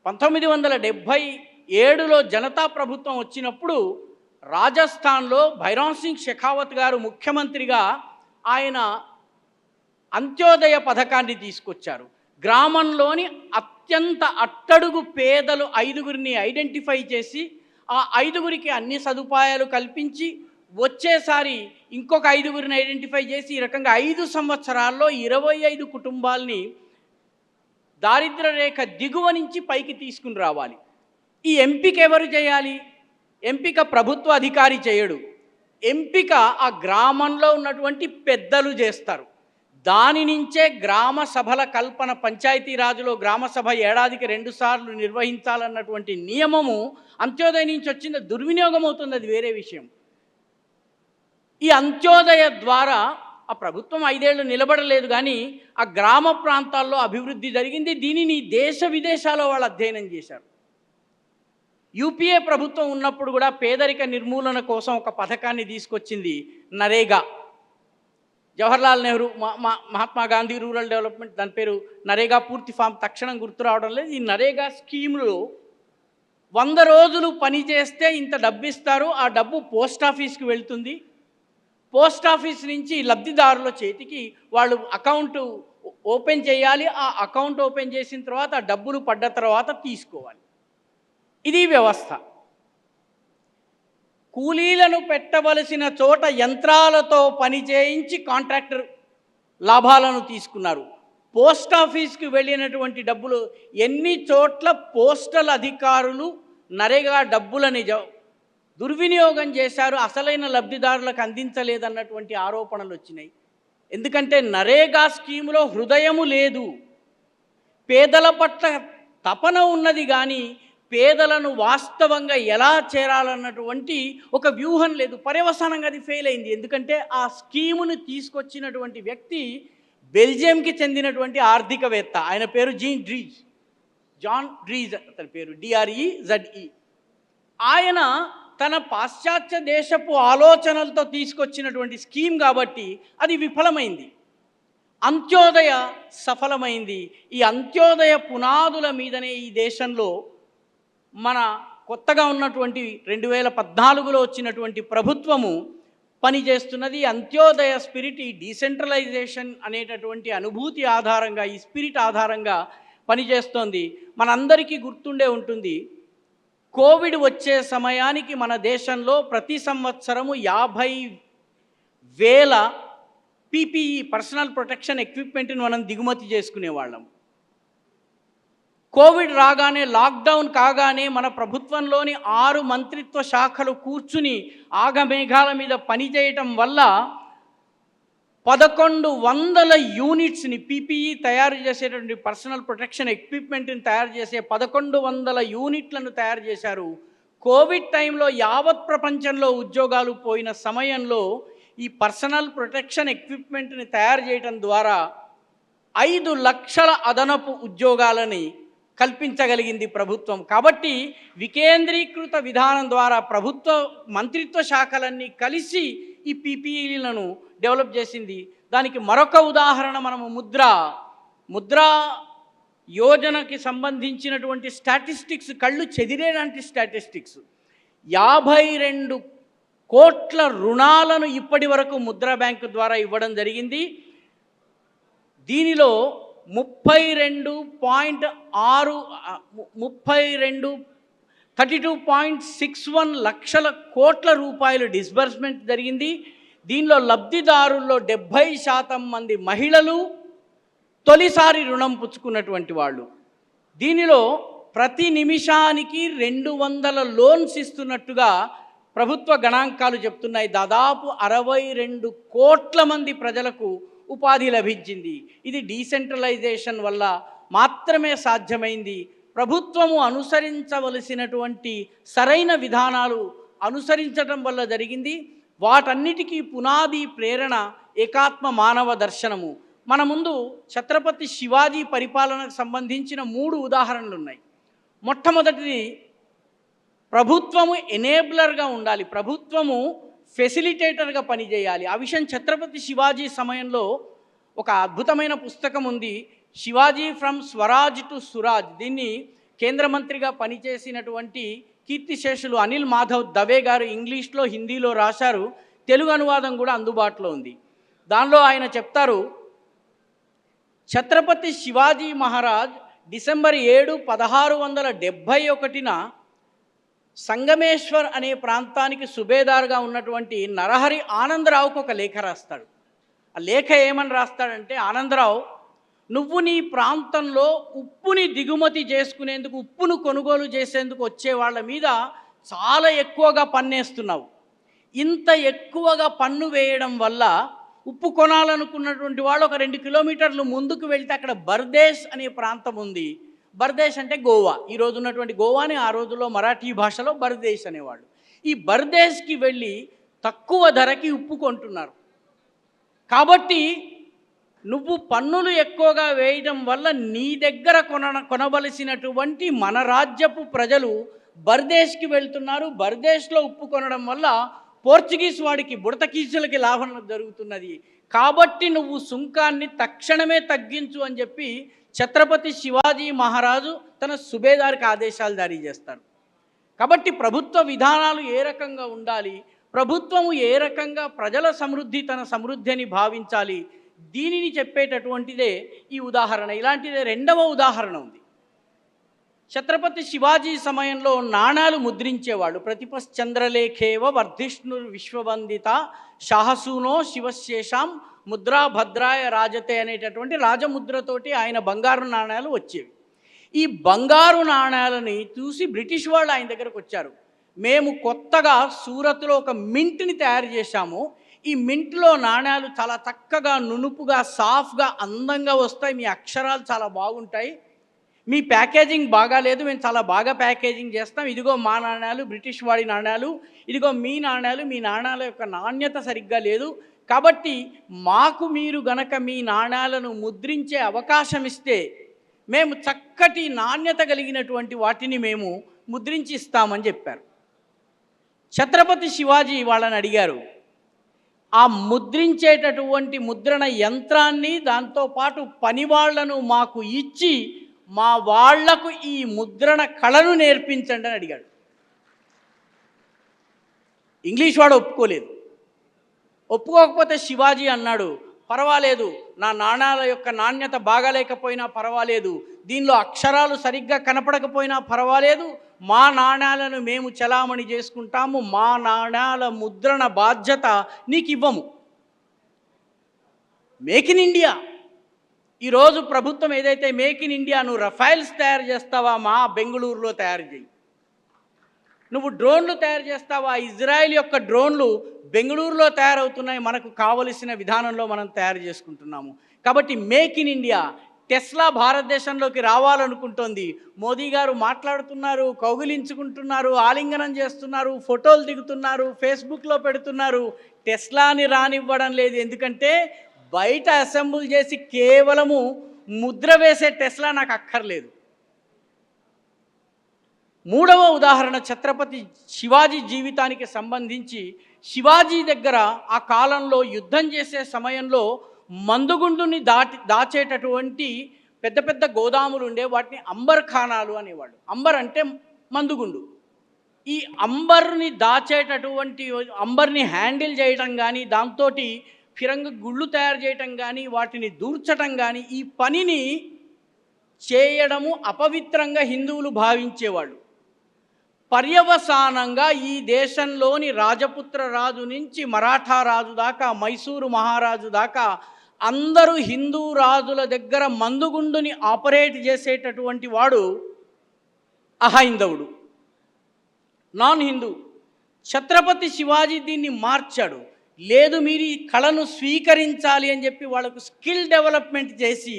1977లో జనతా ప్రభుత్వం వచ్చినప్పుడు రాజస్థాన్లో భైరాన్ సింగ్ షెకావత్ గారు ముఖ్యమంత్రిగా ఆయన అంత్యోదయ పథకాన్ని తీసుకొచ్చారు. గ్రామంలోని అత్యంత అట్టడుగు పేదలు 5గురిని ఐడెంటిఫై చేసి ఆ 5గురికి అన్ని సదుపాయాలు కల్పించి వచ్చేసారి ఇంకొక 5గురిని ఐడెంటిఫై చేసి ఈ రకంగా 5 సంవత్సరాల్లో 25 కుటుంబాల్ని దారిద్ర్య రేఖ దిగువ నుంచి పైకి తీసుకుని రావాలి. ఈ ఎంపిక ఎవరు చేయాలి? ఎంపిక ప్రభుత్వ అధికారి చేయడు. ఎంపిక ఆ గ్రామంలో ఉన్నటువంటి పెద్దలు చేస్తారు. దాని నుంచే గ్రామ సభల కల్పన, పంచాయతీరాజులో గ్రామ సభ ఏడాదికి 2 సార్లు నిర్వహించాలన్నటువంటి నియమము అంత్యోదయ నుంచి వచ్చిన దుర్వినియోగం అవుతుంది, అది వేరే విషయం. ఈ అంత్యోదయ ద్వారా ఆ ప్రభుత్వం 5 ఏళ్ళు నిలబడలేదు, కానీ ఆ గ్రామ ప్రాంతాల్లో అభివృద్ధి జరిగింది. దీనిని దేశ విదేశాల్లో వాళ్ళు అధ్యయనం చేశారు. యూపీఏ ప్రభుత్వం ఉన్నప్పుడు కూడా పేదరిక నిర్మూలన కోసం ఒక పథకాన్ని తీసుకొచ్చింది, నరేగా. జవహర్లాల్ నెహ్రూ, మహాత్మా గాంధీ రూరల్ డెవలప్మెంట్, దాని పేరు నరేగా, పూర్తి ఫామ్ తక్షణం గుర్తు రావడం లేదు. ఈ నరేగా స్కీమ్లో 100 రోజులు పని చేస్తే ఇంత డబ్బు ఇస్తారు. ఆ డబ్బు పోస్ట్ ఆఫీస్కి వెళ్తుంది. పోస్ట్ ఆఫీస్ నుంచి లబ్ధిదారుల చేతికి వాళ్ళు అకౌంట్ ఓపెన్ చేయాలి. ఆ అకౌంట్ ఓపెన్ చేసిన తర్వాత ఆ డబ్బులు పడ్డ తర్వాత తీసుకోవాలి. ఇది వ్యవస్థ. కూలీలను పెట్టవలసిన చోట యంత్రాలతో పని చేయించి కాంట్రాక్టర్ లాభాలను తీసుకున్నారు. పోస్ట్ ఆఫీస్కి వెళ్ళినటువంటి డబ్బులు ఎన్ని చోట్ల పోస్టల్ అధికారులు నరేగా డబ్బులని దుర్వినియోగం చేశారు, అసలైన లబ్ధిదారులకు అందించలేదన్నటువంటి ఆరోపణలు వచ్చినాయి. ఎందుకంటే నరేగా స్కీములో హృదయము లేదు, పేదల పట్ల తపన ఉన్నది, కానీ పేదలను వాస్తవంగా ఎలా చేరాలన్నటువంటి ఒక వ్యూహం లేదు. పర్యవసానంగా అది ఫెయిల్ అయింది. ఎందుకంటే ఆ స్కీమును తీసుకొచ్చినటువంటి వ్యక్తి బెల్జియంకి చెందినటువంటి ఆర్థికవేత్త. ఆయన పేరు జాన్ డ్రీజ్ అతని పేరు, DREZE. ఆయన తన పాశ్చాత్య దేశపు ఆలోచనలతో తీసుకొచ్చినటువంటి స్కీమ్ కాబట్టి అది విఫలమైంది. అంత్యోదయ సఫలమైంది. ఈ అంత్యోదయ పునాదుల మీదనే ఈ దేశంలో మన కొత్తగా ఉన్నటువంటి 2014లో వచ్చినటువంటి ప్రభుత్వము పనిచేస్తున్నది. అంత్యోదయ స్పిరిట్, ఈ డీసెంట్రలైజేషన్ అనేటటువంటి అనుభూతి ఆధారంగా, ఈ స్పిరిట్ ఆధారంగా పనిచేస్తోంది. మనందరికీ గుర్తుండే ఉంటుంది, కోవిడ్ వచ్చే సమయానికి మన దేశంలో ప్రతి సంవత్సరము 50,000 PPE, పర్సనల్ ప్రొటెక్షన్ ఎక్విప్మెంట్ని మనం దిగుమతి చేసుకునేవాళ్ళం. కోవిడ్ రాగానే, లాక్డౌన్ కాగానే మన ప్రభుత్వంలోని 6 మంత్రిత్వ శాఖలు కూర్చుని ఆగమేఘాల మీద పనిచేయటం వల్ల 1100 యూనిట్స్ని, PPE తయారు చేసేటువంటి పర్సనల్ ప్రొటెక్షన్ ఎక్విప్మెంట్ని తయారు చేసే 1100 యూనిట్లను తయారు చేశారు. కోవిడ్ టైంలో యావత్ ప్రపంచంలో ఉద్యోగాలు పోయిన సమయంలో ఈ పర్సనల్ ప్రొటెక్షన్ ఎక్విప్మెంట్ని తయారు చేయడం ద్వారా 5 లక్షల అదనపు ఉద్యోగాలని కల్పించగలిగింది ప్రభుత్వం. కాబట్టి వికేంద్రీకృత విధానం ద్వారా ప్రభుత్వ మంత్రిత్వ శాఖలన్నీ కలిసి ఈ PPEలను డెవలప్ చేసింది. దానికి మరొక ఉదాహరణ మనము ముద్రా యోజనకి సంబంధించినటువంటి స్టాటిస్టిక్స్, కళ్ళు చెదిరేలాంటి స్టాటిస్టిక్స్. 52 కోట్ల రుణాలను ఇప్పటి వరకు ముద్రా బ్యాంకు ద్వారా ఇవ్వడం జరిగింది. దీనిలో 32.61 లక్షల కోట్ల రూపాయలు డిస్బర్స్మెంట్ జరిగింది. దీనిలో లబ్ధిదారుల్లో 70% మంది మహిళలు, తొలిసారి రుణం పుచ్చుకున్నటువంటి వాళ్ళు. దీనిలో ప్రతి నిమిషానికి 200 లోన్స్ ఇస్తున్నట్టుగా ప్రభుత్వ గణాంకాలు చెప్తున్నాయి. దాదాపు 62 కోట్ల మంది ప్రజలకు ఉపాధి లభించింది. ఇది డీసెంట్రలైజేషన్ వల్ల మాత్రమే సాధ్యమైంది. ప్రభుత్వము అనుసరించవలసినటువంటి సరైన విధానాలు అనుసరించడం వల్ల జరిగింది. వాటన్నిటికీ పునాది, ప్రేరణ ఏకాత్మ మానవ దర్శనము. మన ముందు ఛత్రపతి శివాజీ పరిపాలనకు సంబంధించిన 3 ఉదాహరణలు ఉన్నాయి. మొట్టమొదటిది, ప్రభుత్వము ఎనేబులర్గా ఉండాలి, ప్రభుత్వము ఫెసిలిటేటర్గా పనిచేయాలి. ఆ విషయం ఛత్రపతి శివాజీ సమయంలో ఒక అద్భుతమైన పుస్తకం ఉంది, శివాజీ ఫ్రమ్ స్వరాజ్ టు సురాజ్. దీన్ని కేంద్ర మంత్రిగా పనిచేసినటువంటి కీర్తిశేషులు అనిల్ మాధవ్ దవే గారు ఇంగ్లీష్లో, హిందీలో రాశారు. తెలుగు అనువాదం కూడా అందుబాటులో ఉంది. దానిలో ఆయన చెప్తారు, ఛత్రపతి శివాజీ మహారాజ్ డిసెంబర్ 7, 1671న సంగమేశ్వర్ అనే ప్రాంతానికి సుబేదార్గా ఉన్నటువంటి నరహరి ఆనందరావుకు ఒక లేఖ రాస్తాడు. ఆ లేఖ ఏమని రాస్తాడంటే, ఆనందరావు, నువ్వు నీ ప్రాంతంలో ఉప్పుని దిగుమతి చేసుకునేందుకు, ఉప్పును కొనుగోలు చేసేందుకు వచ్చే వాళ్ళ మీద చాలా ఎక్కువగా పన్నేస్తున్నావు. ఇంత ఎక్కువగా పన్ను వేయడం వల్ల ఉప్పు కొనాలనుకున్నటువంటి వాళ్ళు ఒక 2 కిలోమీటర్లు ముందుకు వెళ్తే అక్కడ బర్దేశ్ అనే ప్రాంతం ఉంది. బర్దేశ్ అంటే గోవా. ఈరోజు ఉన్నటువంటి గోవాని ఆ రోజుల్లో మరాఠీ భాషలో బర్దేశ్ అనేవాళ్ళు. ఈ బర్దేశ్కి వెళ్ళి తక్కువ ధరకి ఉప్పు కొంటున్నారు. కాబట్టి నువ్వు పన్నులు ఎక్కువగా వేయడం వల్ల నీ దగ్గర కొనవలసినటువంటి మన రాజ్యపు ప్రజలు బర్దేశ్కి వెళ్తున్నారు. బర్దేశ్లో ఉప్పు కొనడం వల్ల పోర్చుగీస్ వాడికి బుడతకీసులకి లాభం జరుగుతున్నది. కాబట్టి నువ్వు సుంకాన్ని తక్షణమే తగ్గించు అని చెప్పి ఛత్రపతి శివాజీ మహారాజు తన సుబేదార్కి ఆదేశాలు జారీ చేస్తారు. కాబట్టి ప్రభుత్వ విధానాలు ఏ రకంగా ఉండాలి, ప్రభుత్వము ఏ రకంగా ప్రజల సమృద్ధి తన సమృద్ధి అని భావించాలి, దీనిని చెప్పేటటువంటిదే ఈ ఉదాహరణ. ఇలాంటిదే రెండవ ఉదాహరణ ఉంది. ఛత్రపతి శివాజీ సమయంలో నాణాలు ముద్రించేవాళ్ళు. ప్రతిపశ్చంద్రలేఖేవ వర్ధిష్ణు విశ్వవందిత సాహసూనో శివశేషాం ముద్రా భద్రాయ రాజతే అనేటటువంటి రాజముద్రతోటి ఆయన బంగారు నాణాలు వచ్చేవి. ఈ బంగారు నాణాలని చూసి బ్రిటిష్ వాళ్ళు ఆయన దగ్గరకు వచ్చారు. మేము కొత్తగా సూరత్లో ఒక మింట్ని తయారు చేశాము. ఈ మింట్లో నాణాలు చాలా చక్కగా, నునుపుగా, సాఫ్ట్గా, అందంగా వస్తాయి. మీ అక్షరాలు చాలా బాగుంటాయి. మీ ప్యాకేజింగ్ బాగాలేదు, మేము చాలా బాగా ప్యాకేజింగ్ చేస్తాం. ఇదిగో మా నాణ్యాలు, బ్రిటిష్ వాడి నాణ్యాలు, ఇదిగో మీ నాణ్యాలు. మీ నాణ్యాల యొక్క నాణ్యత సరిగ్గా లేదు. కాబట్టి మాకు మీరు గనక మీ నాణ్యాలను ముద్రించే అవకాశం ఇస్తే మేము చక్కటి నాణ్యత కలిగినటువంటి వాటిని మేము ముద్రించి ఇస్తామని చెప్పారు. ఛత్రపతి శివాజీ వాళ్ళని అడిగారు, ఆ ముద్రించేటటువంటి ముద్రణ యంత్రాన్ని, దాంతోపాటు పనివాళ్లను మాకు ఇచ్చి మా వాళ్లకు ఈ ముద్రణ కళను నేర్పించండి అని అడిగాడు. ఇంగ్లీష్ వాడు ఒప్పుకోలేదు. ఒప్పుకోకపోతే శివాజీ అన్నాడు, పర్వాలేదు, నా నాణాల యొక్క నాణ్యత బాగాలేకపోయినా పర్వాలేదు, దీనిలో అక్షరాలు సరిగ్గా కనపడకపోయినా పర్వాలేదు, మా నాణాలను మేము చలామణి చేసుకుంటాము, మా నాణాల ముద్రణ బాధ్యత నీకు ఇవ్వము. Make in India. ఈరోజు ప్రభుత్వం ఏదైతే మేక్ ఇన్ ఇండియా, నువ్వు రఫైల్స్ తయారు చేస్తావా, మా బెంగళూరులో తయారు చేయి. నువ్వు డ్రోన్లు తయారు చేస్తావా, ఇజ్రాయెల్ యొక్క డ్రోన్లు బెంగళూరులో తయారవుతున్నాయి, మనకు కావలసిన విధానంలో మనం తయారు చేసుకుంటున్నాము. కాబట్టి మేక్ ఇన్ ఇండియా. టెస్లా భారతదేశంలోకి రావాలనుకుంటోంది. మోదీ గారు మాట్లాడుతున్నారు, కౌగిలించుకుంటున్నారు, ఆలింగనం చేస్తున్నారు, ఫోటోలు దిగుతున్నారు, ఫేస్బుక్లో పెడుతున్నారు. టెస్లాని రానివ్వడం లేదు. ఎందుకంటే బయట అసెంబుల్ చేసి కేవలము ముద్ర వేసే టెస్లా నాకు అక్కర్లేదు. మూడవ ఉదాహరణ ఛత్రపతి శివాజీ జీవితానికి సంబంధించి, శివాజీ దగ్గర ఆ కాలంలో యుద్ధం చేసే సమయంలో మందుగుండుని దాచేటటువంటి పెద్ద పెద్ద గోదాములు ఉండే, వాటిని అంబర్ ఖానాలు అనేవాళ్ళు. అంబర్ అంటే మందుగుండు. ఈ అంబర్ని దాచేటటువంటి, అంబర్ని హ్యాండిల్ చేయటం కానీ, దాంతో ఫిరంగ గుళ్ళు తయారు చేయటం కానీ, వాటిని దూర్చటం కానీ, ఈ పనిని చేయడము అపవిత్రంగా హిందువులు భావించేవాళ్ళు. పర్యవసానంగా ఈ దేశంలోని రాజపుత్ర రాజు నుంచి మరాఠా రాజు దాకా, మైసూరు మహారాజు దాకా అందరూ హిందూ రాజుల దగ్గర మందుగుండుని ఆపరేట్ చేసేటటువంటి వాడు అహైందవుడు, నాన్ హిందూ. ఛత్రపతి శివాజీ దీన్ని మార్చాడు. లేదు, మీరు ఈ కళను స్వీకరించాలి అని చెప్పి వాళ్ళకు స్కిల్ డెవలప్మెంట్ చేసి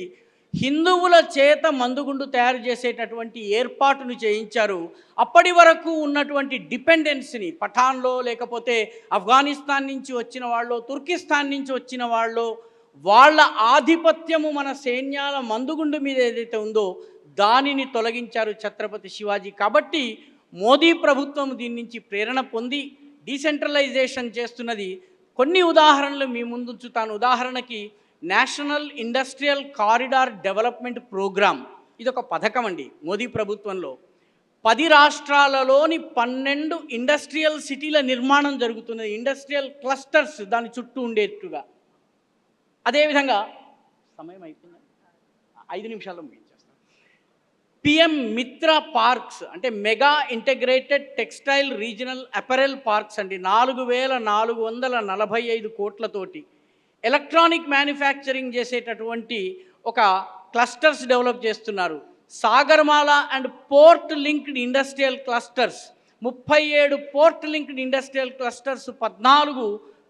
హిందువుల చేత మందుగుండు తయారు చేసేటటువంటి ఏర్పాటును చేయించారు. అప్పటి వరకు ఉన్నటువంటి డిపెండెన్స్ని, పఠాన్లో లేకపోతే ఆఫ్ఘనిస్తాన్ నుంచి వచ్చిన వాళ్ళు, తుర్కిస్తాన్ నుంచి వచ్చిన వాళ్ళు, వాళ్ళ ఆధిపత్యము మన సైన్యాల మందుగుండు మీద ఏదైతే ఉందో దానిని తొలగించారు ఛత్రపతి శివాజీ. కాబట్టి మోదీ ప్రభుత్వం దీని నుంచి ప్రేరణ పొంది డీసెంట్రలైజేషన్ చేస్తున్నది. కొన్ని ఉదాహరణలు మీ ముందుంచుతాను. ఉదాహరణకి national industrial corridor development programme, ఇది ఒక పథకం అండి. మోదీ ప్రభుత్వంలో 10 రాష్ట్రాలలోని 12 ఇండస్ట్రియల్ సిటీల నిర్మాణం జరుగుతున్నది. ఇండస్ట్రియల్ క్లస్టర్స్ దాని చుట్టూ ఉండేట్టుగా. అదేవిధంగా సమయం అయిపోయింది. 5 నిమిషాల్లో ముగించేస్తాను. పిఎం మిత్ర పార్క్స్ అంటే mega integrated textile regional apparel parks అండి. 4,445 కోట్లతోటి ఎలక్ట్రానిక్ మ్యానుఫ్యాక్చరింగ్ చేసేటటువంటి ఒక క్లస్టర్స్ డెవలప్ చేస్తున్నారు. Sagarmala and port linked industrial clusters 37 port linked industrial clusters, 14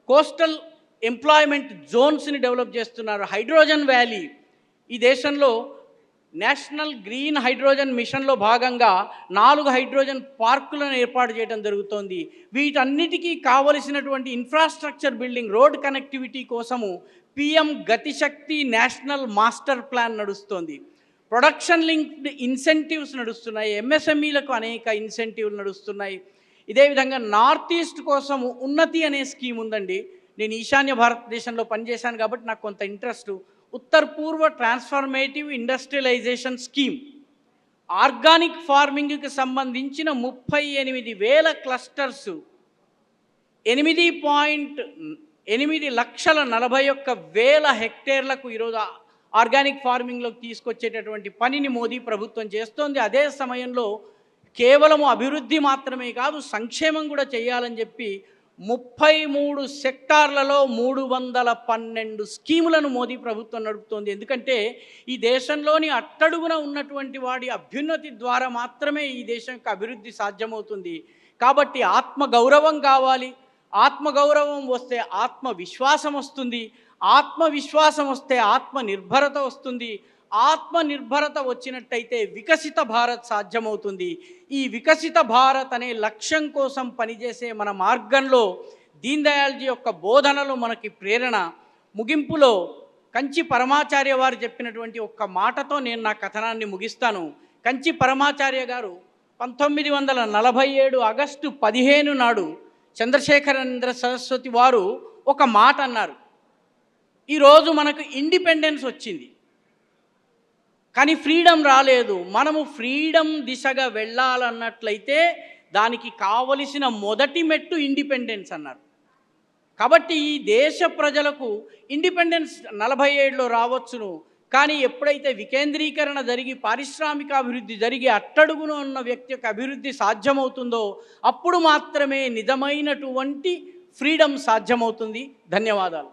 coastal employment జోన్స్ని డెవలప్ చేస్తున్నారు. హైడ్రోజన్ వ్యాలీ, ఈ దేశంలో నేషనల్ గ్రీన్ హైడ్రోజన్ మిషన్లో భాగంగా 4 హైడ్రోజన్ పార్కులను ఏర్పాటు చేయడం జరుగుతోంది. వీటన్నిటికీ కావలసినటువంటి ఇన్ఫ్రాస్ట్రక్చర్ బిల్డింగ్, రోడ్ కనెక్టివిటీ కోసము పిఎం గతిశక్తి నేషనల్ మాస్టర్ ప్లాన్ నడుస్తోంది. ప్రొడక్షన్ లింక్డ్ ఇన్సెంటివ్స్ నడుస్తున్నాయి. ఎంఎస్ఎంఈలకు అనేక ఇన్సెంటివ్లు నడుస్తున్నాయి. ఇదే విధంగా నార్త్ ఈస్ట్ కోసం ఉన్నతి అనే స్కీమ్ ఉందండి. నేను ఈశాన్య భారతదేశంలో పనిచేశాను కాబట్టి నాకు కొంత ఇంట్రెస్ట్. ఉత్తర్ పూర్వ ట్రాన్స్ఫర్మేటివ్ ఇండస్ట్రియలైజేషన్ స్కీమ్, ఆర్గానిక్ ఫార్మింగ్కి సంబంధించిన 38,000 క్లస్టర్స్, 8,41,41,000 హెక్టేర్లకు ఈరోజు ఆర్గానిక్ ఫార్మింగ్లోకి తీసుకొచ్చేటటువంటి పనిని మోదీ ప్రభుత్వం చేస్తోంది. అదే సమయంలో కేవలం అభివృద్ధి మాత్రమే కాదు, సంక్షేమం కూడా చేయాలని చెప్పి 33 సెక్టార్లలో 312 స్కీములను మోదీ ప్రభుత్వం నడుపుతోంది. ఎందుకంటే ఈ దేశంలోని అట్టడుగున ఉన్నటువంటి వాడి అభ్యున్నతి ద్వారా మాత్రమే ఈ దేశం యొక్క అభివృద్ధి సాధ్యమవుతుంది. కాబట్టి ఆత్మగౌరవం కావాలి. ఆత్మగౌరవం వస్తే ఆత్మవిశ్వాసం వస్తుంది. ఆత్మవిశ్వాసం వస్తే ఆత్మనిర్భరత వస్తుంది. ఆత్మనిర్భరత వచ్చినట్టయితే వికసిత భారత్ సాధ్యమవుతుంది. ఈ వికసిత భారత్ అనే లక్ష్యం కోసం పనిచేసే మన మార్గంలో దీన్ దయాల్జీ యొక్క బోధనలు మనకి ప్రేరణ. ముగింపులో కంచి పరమాచార్య వారు చెప్పినటువంటి ఒక్క మాటతో నేను నా కథనాన్ని ముగిస్తాను. కంచి పరమాచార్య గారు 1947 ఆగస్టు 15 నాడు చంద్రశేఖరేంద్ర సరస్వతి వారు ఒక మాట అన్నారు. ఈరోజు మనకు ఇండిపెండెన్స్ వచ్చింది, కానీ ఫ్రీడమ్ రాలేదు. మనము ఫ్రీడమ్ దిశగా వెళ్ళాలన్నట్లయితే దానికి కావలసిన మొదటి మెట్టు ఇండిపెండెన్స్ అన్నారు. కాబట్టి ఈ దేశ ప్రజలకు ఇండిపెండెన్స్ 47లో రావచ్చును, కానీ ఎప్పుడైతే వికేంద్రీకరణ జరిగి పారిశ్రామిక అభివృద్ధి జరిగి అట్టడుగున ఉన్న వ్యక్తి యొక్క అభివృద్ధి సాధ్యమవుతుందో అప్పుడు మాత్రమే నిజమైనటువంటి ఫ్రీడమ్ సాధ్యమవుతుంది. ధన్యవాదాలు.